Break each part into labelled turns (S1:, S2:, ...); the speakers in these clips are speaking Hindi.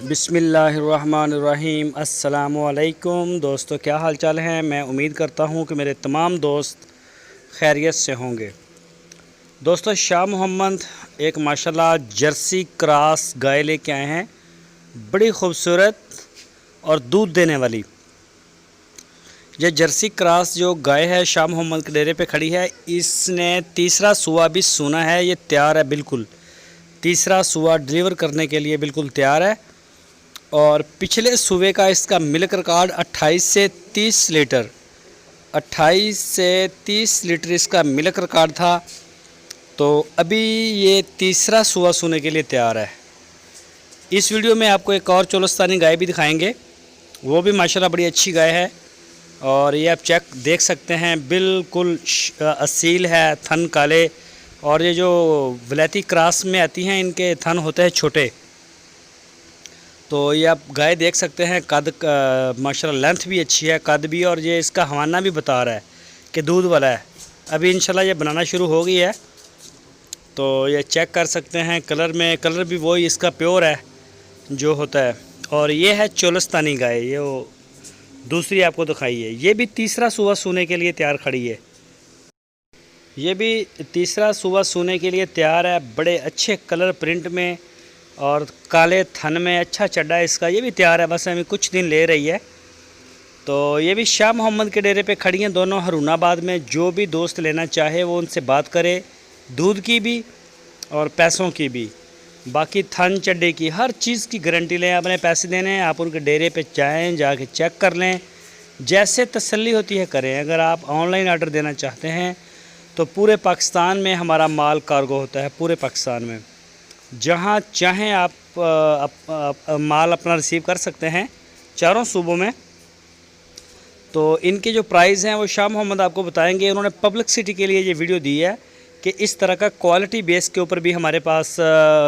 S1: बिस्मिल्लाहिर्रहमानिर्रहीम। अस्सलामुअलैकुम दोस्तों, क्या हाल चाल है। मैं उम्मीद करता हूँ कि मेरे तमाम दोस्त खैरियत से होंगे। दोस्तों, शाह मोहम्मद एक माशाल्लाह जर्सी क्रॉस गाय लेके आए हैं, बड़ी खूबसूरत और दूध देने वाली। ये जर्सी क्रॉस जो गाय है शाह मोहम्मद के डेरे पे खड़ी है। इसने तीसरा सुआ भी सूना है, ये तैयार है, बिल्कुल तीसरा सुआ डिलीवर करने के लिए बिल्कुल तैयार है। और पिछले सूबे का इसका मिल्क रिकॉर्ड 28 से 30 लीटर 28 से 30 लीटर इसका मिल्क रिकॉर्ड था। तो अभी ये तीसरा सुआ सूने के लिए तैयार है। इस वीडियो में आपको एक और चोलस्तानी गाय भी दिखाएंगे, वो भी माशाल्लाह बड़ी अच्छी गाय है। और ये आप चेक देख सकते हैं, बिल्कुल असील है, थन काले। और ये जो वलैती क्रॉस में आती हैं इनके थन होते हैं छोटे। तो ये आप गाय देख सकते हैं, कद माशाल्लाह लेंथ भी अच्छी है, कद भी। और ये इसका हवाना भी बता रहा है कि दूध वाला है। अभी इंशाल्लाह ये बनाना शुरू हो गई है। तो ये चेक कर सकते हैं, कलर में कलर भी वही इसका प्योर है जो होता है। और ये है चोलस्तानी गाय, ये वो दूसरी आपको दिखाई है। ये भी तीसरा सुबह सूने के लिए तैयार खड़ी है। ये भी तीसरा सुबह सूने के लिए तैयार है, बड़े अच्छे कलर प्रिंट में और काले थन में, अच्छा चड्डा इसका। ये भी तैयार है, बस अभी कुछ दिन ले रही है। तो ये भी शाह मोहम्मद के डेरे पे खड़ी हैं दोनों, हरूनाबाद में। जो भी दोस्त लेना चाहे वो उनसे बात करे, दूध की भी और पैसों की भी। बाकी थन चड्डे की हर चीज़ की गारंटी लें। अपने पैसे देने हैं, आप उनके डेरे पे जाएँ, जाके चेक कर लें, जैसे तसल्ली होती है करें। अगर आप ऑनलाइन ऑर्डर देना चाहते हैं तो पूरे पाकिस्तान में हमारा माल कार्गो होता है, पूरे पाकिस्तान में जहाँ चाहें आप माल अपना रिसीव कर सकते हैं, चारों सूबों में। तो इनके जो प्राइस हैं वो शाह मोहम्मद आपको बताएंगे। उन्होंने पब्लिसिटी के लिए ये वीडियो दी है कि इस तरह का क्वालिटी बेस के ऊपर भी हमारे पास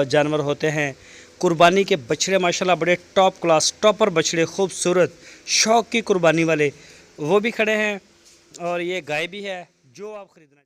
S1: जानवर होते हैं। कुर्बानी के बछड़े माशाल्लाह बड़े टॉप क्लास टॉपर बछड़े, खूबसूरत शौक़ की कुर्बानी वाले, वो भी खड़े हैं। और ये गाय भी है जो आप ख़रीदना